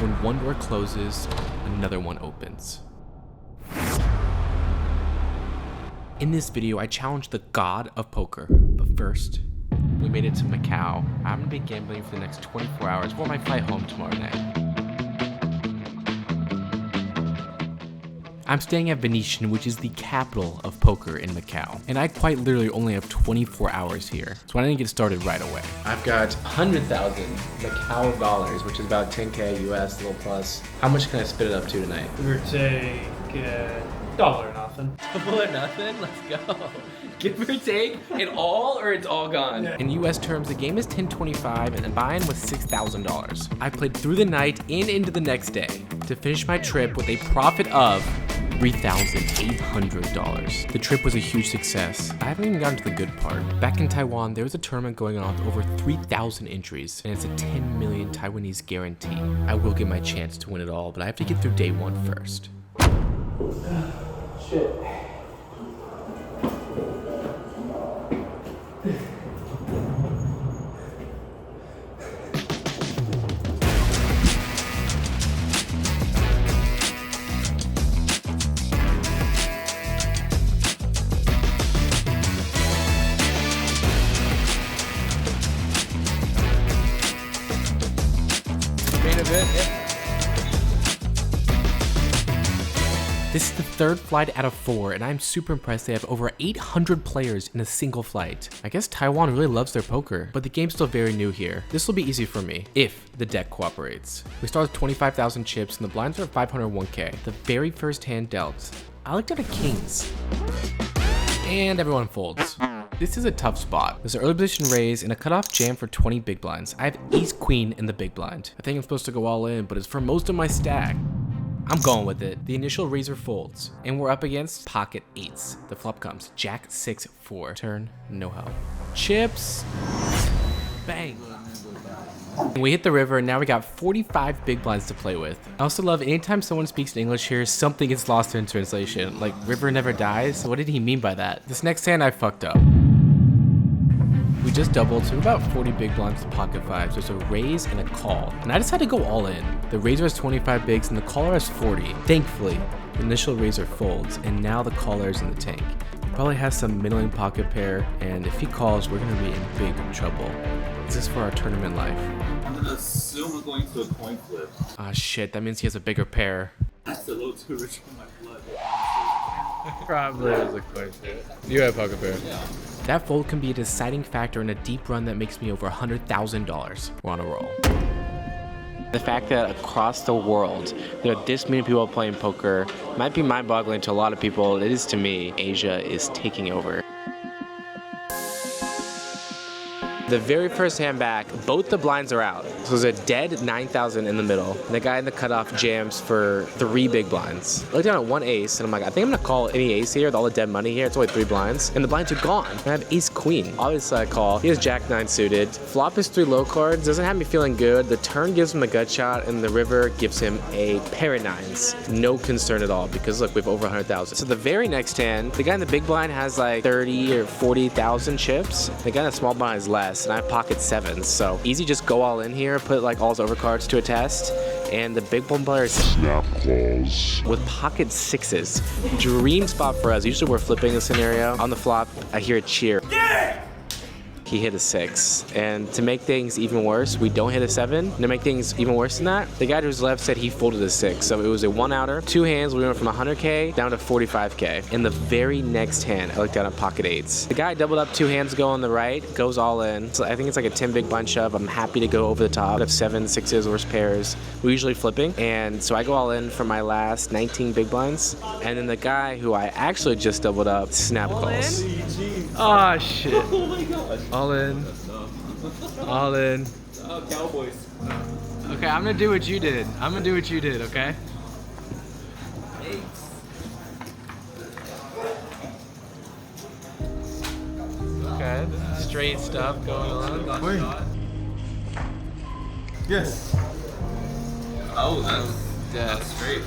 When one door closes, another one opens. In this video, I challenged the god of poker, but first, we made it to Macau. I'm gonna be gambling for the next 24 hours before my flight home tomorrow night. I'm staying at Venetian, which is the capital of poker in Macau, and I quite literally only have 24 hours here, so I didn't get started right away. I've got 100,000 Macau dollars, which is about 10K US, a little plus. How much can I spit it up to tonight? Give or take dollar or nothing. Double or nothing? Let's go. Give or take it all, or it's all gone. Yeah. In US terms, the game is $10.25 and the buy-in was $6,000. I played through the night and into the next day to finish my trip with a profit of $3,800. The trip was a huge success. I haven't even gotten to the good part. Back in Taiwan, there was a tournament going on with over 3,000 entries, and it's a 10 million Taiwanese guarantee. I will get my chance to win it all, but I have to get through day one first. Shit. This is the third flight out of 4, and I'm super impressed they have over 800 players in a single flight. I guess Taiwan really loves their poker, but the game's still very new here. This will be easy for me, if the deck cooperates. We start with 25,000 chips, and the blinds are at 501k. The very first hand dealt, I looked at a kings. And everyone folds. This is a tough spot. There's an early position raise and a cutoff jam for 20 big blinds. I have ace queen in the big blind. I think I'm supposed to go all in, but it's for most of my stack. I'm going with it. The initial raiser folds, and we're up against pocket eights. The flop comes jack 6-4. Turn, no help. Chips, bang. We hit the river, and now we got 45 big blinds to play with. I also love anytime someone speaks English here, something gets lost in translation. Like, river never dies? What did he mean by that? This next hand, I fucked up. We just doubled, so about 40 big blinds to pocket fives. There's a raise and a call, and I decided to go all in. The raiser has 25 bigs and the caller has 40. Thankfully, the initial raiser folds, and now the caller is in the tank. He probably has some middling pocket pair, and if he calls, we're gonna be in big trouble. This is for our tournament life. I'm gonna assume we're going to a coin flip. Ah shit, that means he has a bigger pair. That's a little too rich for my blood. Probably was a coin flip. You have poker pair. Yeah. That fold can be a deciding factor in a deep run that makes me over $100,000. We're on a roll. The fact that across the world there are this many people playing poker might be mind-boggling to a lot of people. It is to me. Asia is taking over. The very first hand back, both the blinds are out. So there's a dead 9,000 in the middle. And the guy in the cutoff jams for 3 big blinds. I look down at 1 ace, and I'm like, I think I'm gonna call any ace here with all the dead money here. It's only 3 blinds. And the blinds are gone. And I have ace queen. Obviously I call. He has jack 9 suited. Flop is 3 low cards. Doesn't have me feeling good. The turn gives him a gut shot, and the river gives him a pair of 9s. No concern at all, because look, we have over 100,000. So the very next hand, the guy in the big blind has like 30 or 40,000 chips. The guy in the small blind has less. And I have pocket 7s, so easy, just go all in here, put like all his overcards to a test, and the big blind player snap calls with pocket 6s. Dream spot for us. Usually we're flipping a scenario. On the flop, I hear a cheer. Yeah! He hit a 6, and to make things even worse, we don't hit a 7. And to make things even worse than that, the guy to his left said he folded a 6, so it was a 1-outer. 2 hands, we went from 100k down to 45k. In the very next hand, I looked down at pocket 8s. The guy doubled up 2 hands ago on the right, goes all in. So I think it's like a 10 big blind shove. I'm happy to go over the top. I have 7s, 6s, worst pairs. We're usually flipping, and so I go all in for my last 19 big blinds, and then the guy who I actually just doubled up snap calls. Oh shit. Oh my gosh. All in. All in. Cowboys. Okay, I'm gonna do what you did. Okay? Okay, straight stuff going on. Wait. Yes. Oh, that's great.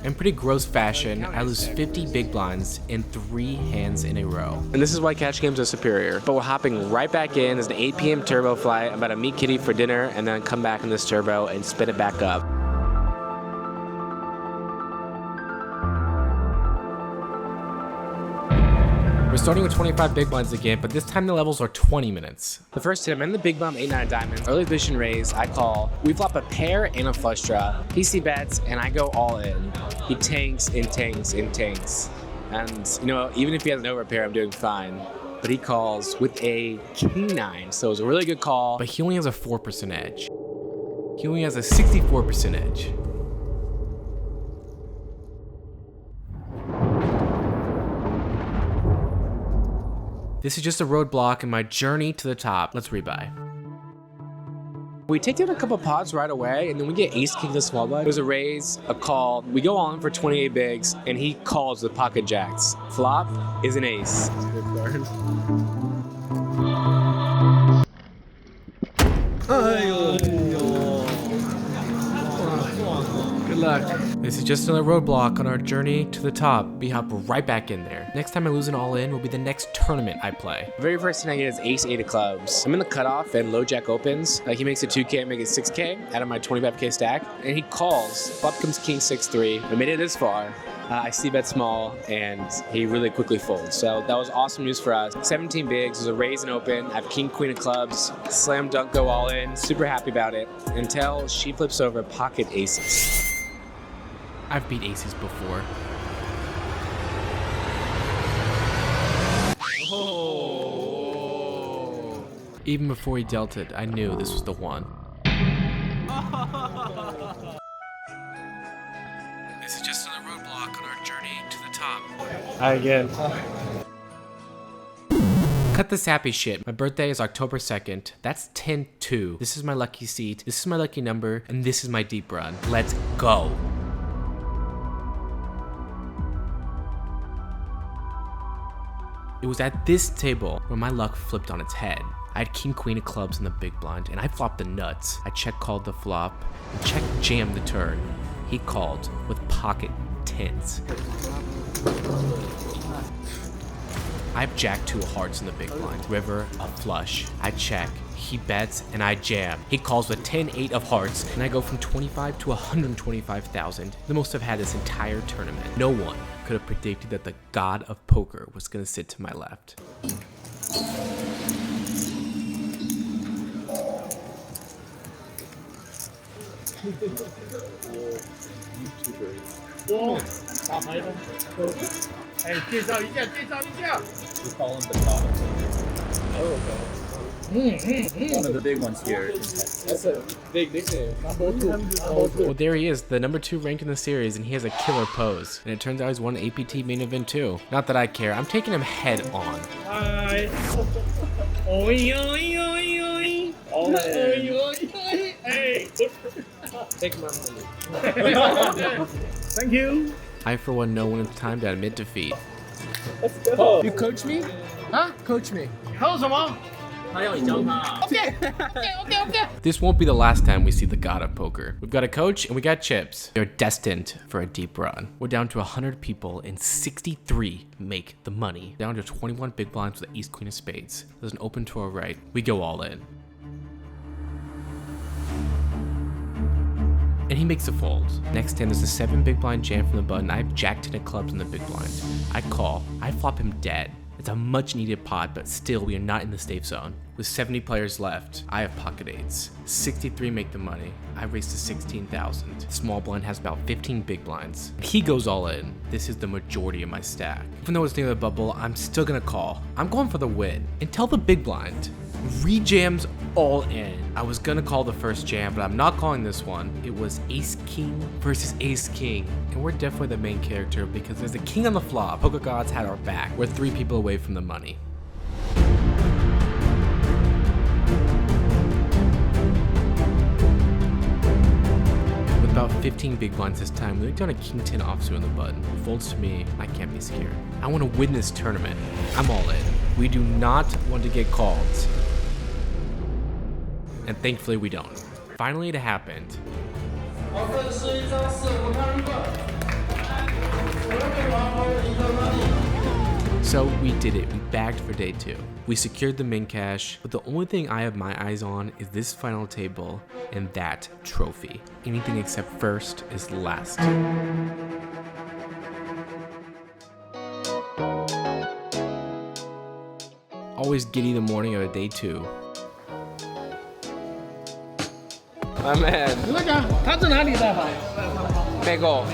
In pretty gross fashion, I lose 50 big blinds in 3 hands in a row. And this is why cash games are superior. But we're hopping right back in. There's an 8 p.m. turbo flight. I'm about to meet Kitty for dinner and then come back in this turbo and spin it back up. We're starting with 25 big blinds again, but this time the levels are 20 minutes. The first hit, I'm in the big blind, 8-9 diamonds. Early position raise, I call. We flop a pair and a flush draw. He C bets, and I go all in. He tanks and tanks and tanks. And, you know, even if he has an overpair, I'm doing fine. But he calls with a king 9, so it was a really good call. But he only has a 4% edge. He only has a 64% edge. This is just a roadblock in my journey to the top. Let's rebuy. We take down a couple pots right away, and then we get ace king to small blind. There's a raise, a call. We go on for 28 bigs, and he calls with pocket jacks. Flop is an ace. Good luck. This is just another roadblock on our journey to the top. We hop right back in there. Next time I lose an all-in will be the next tournament I play. The very first thing I get is ace 8 of clubs. I'm in the cutoff and low jack opens. He makes a 2K, I make it 6K out of my 25K stack. And he calls. Flop comes king 6-3. I made it this far. I see bet small, and he really quickly folds. So that was awesome news for us. 17 bigs, there's a raise and open. I have king, queen of clubs, slam dunk, go all in. Super happy about it until she flips over pocket aces. I've beat aces before. Oh. Even before he dealt it, I knew this was the one. This is just another roadblock on our journey to the top. Hi again. Cut the sappy shit. My birthday is October 2nd. That's 10-2. This is my lucky seat. This is my lucky number. And this is my deep run. Let's go. It was at this table where my luck flipped on its head. I had king, queen of clubs in the big blind, and I flopped the nuts. I check called the flop, and check jammed the turn. He called with pocket tens. I have jack 2 of hearts in the big blind, river, a flush. I check, he bets, and I jam. He calls with 10-8 of hearts, and I go from 25 to 125,000, the most I've had this entire tournament. No one could have predicted that the god of poker was gonna sit to my left. One of the big ones here. That's a big nickname. Well, there he is, the number 2 ranked in the series, and he has a killer pose. And it turns out he's won an APT main event too. Not that I care, I'm taking him head on. Hi. Oi, oi, oi, oi. All in. Oi, oi, oi. Hey. Take my money. Thank you. I, for one, know when it's time to admit defeat. Let's go. You coach me? Huh? Coach me. 还有什么？ This won't be the last time we see the god of poker. We've got a coach and we got chips. They're destined for a deep run. We're down to 100 people and 63 make the money. Down to 21 big blinds with the ace queen of spades. There's an open to our right. We go all in. And he makes a fold. Next hand, there's a 7 big blind jam from the button. I have jack 10 of clubs in the big blind. I call. I flop him dead. It's a much needed pot, but still we are not in the safe zone. With 70 players left, I have pocket 8s. 63 make the money. I raise to 16,000. Small blind has about 15 big blinds. He goes all in. This is the majority of my stack. Even though it's near the bubble, I'm still gonna call. I'm going for the win. Until the big blind rejams all in. I was gonna call the first jam, but I'm not calling this one. It was ace king versus ace king. And we're definitely the main character because there's a king on the flop. Poker gods had our back. We're 3 people away from the money. With about 15 big blinds this time, we looked down a king 10 offsuit on the button. It folds to me, I can't be scared. I wanna win this tournament. I'm all in. We do not want to get called. And thankfully we don't. Finally it happened. So we did it, we bagged for day 2. We secured the min cash, but the only thing I have my eyes on is this final table and that trophy. Anything except first is last. always giddy the morning of a day 2. My man. 你跟我讲，他是哪里的？ Bagel.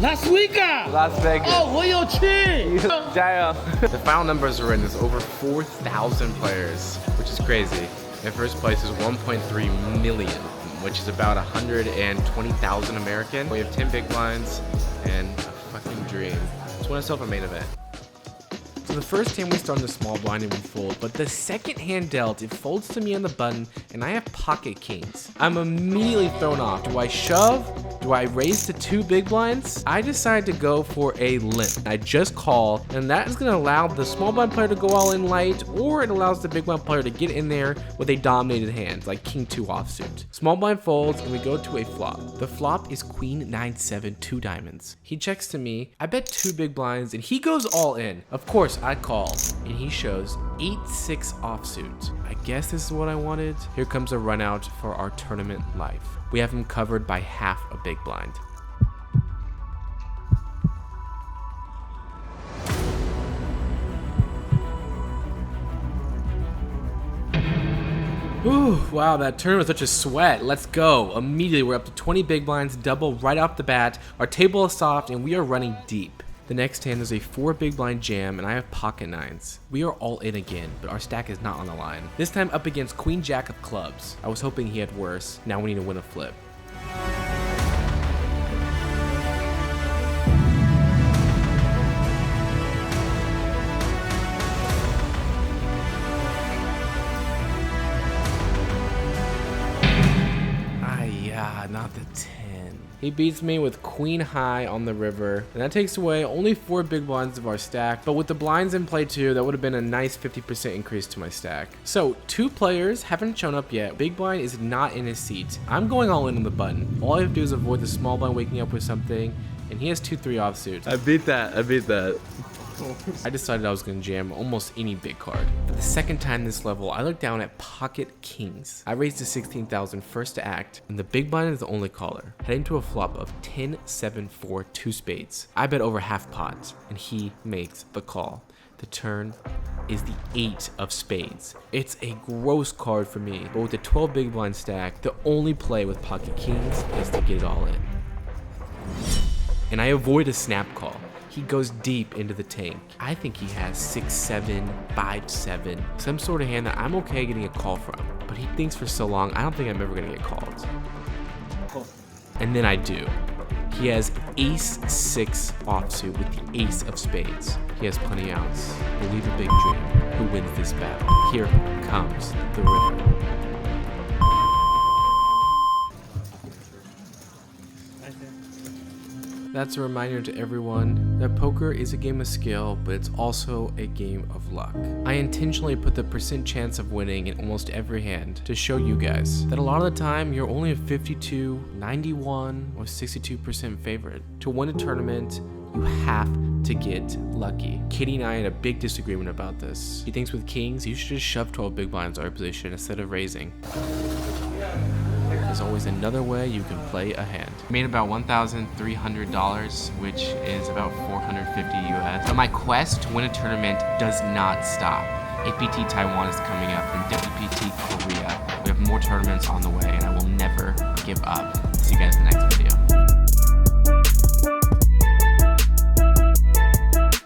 拉斯维加。 Las Vegas. 哦，我有去。 The final numbers are in. There's over 4,000 players, which is crazy. In first place is 1.3 million, which is about 120,000 American. We have 10 big blinds and a fucking dream. Just win myself a main event. So the first hand we start on the small blind and we fold, but the second hand dealt, it folds to me on the button, and I have pocket kings. I'm immediately thrown off. Do I shove? Do I raise to 2 big blinds? I decide to go for a limp. I just call, and that is gonna allow the small blind player to go all in light, or it allows the big blind player to get in there with a dominated hand, like king 2 offsuit. Small blind folds, and we go to a flop. The flop is queen 9-7, 2 diamonds. He checks to me. I bet 2 big blinds, and he goes all in. Of course, I call, and he shows 8-6 offsuit. I guess this is what I wanted. Here comes a run out for our tournament life. We have him covered by half a big blind. Ooh, wow, that turn was such a sweat. Let's go. Immediately, we're up to 20 big blinds, double right off the bat. Our table is soft, and we are running deep. The next hand is a 4 big blind jam, and I have pocket 9s. We are all in again, but our stack is not on the line. This time up against queen jack of clubs. I was hoping he had worse. Now we need to win a flip. Not the 10. He beats me with queen high on the river, and that takes away only 4 big blinds of our stack, but with the blinds in play too, that would have been a nice 50% increase to my stack. So 2 players haven't shown up yet. Big blind is not in his seat. I'm going all in on the button. All I have to do is avoid the small blind waking up with something, and he has 2-3 offsuits. I beat that. I decided I was going to jam almost any big card. For the second time this level, I looked down at pocket kings. I raised to 16,000 first to act, and the big blind is the only caller, heading to a flop of 10-7-4 2 spades. I bet over half pot, and he makes the call. The turn is the 8 of spades. It's a gross card for me, but with the 12 big blind stack, the only play with pocket kings is to get it all in. And I avoid a snap call. He goes deep into the tank. I think he has 6-7, 5-7, some sort of hand that I'm okay getting a call from. But he thinks for so long, I don't think I'm ever gonna get called. And then I do. He has ace-6 offsuit with the ace of spades. He has plenty outs. Believe a big dream. Who wins this battle? Here comes the river. That's a reminder to everyone that poker is a game of skill, but it's also a game of luck. I intentionally put the percent chance of winning in almost every hand to show you guys that a lot of the time you're only a 52, 91, or 62% favorite. To win a tournament, you have to get lucky. Kitty and I had a big disagreement about this. He thinks with kings, you should just shove 12 big blinds our position instead of raising. There's always another way you can play a hand. Made about $1,300, which is about 450 US. But my quest to win a tournament does not stop. APT Taiwan is coming up and WPT Korea. We have more tournaments on the way, and I will never give up. See you guys in the next video.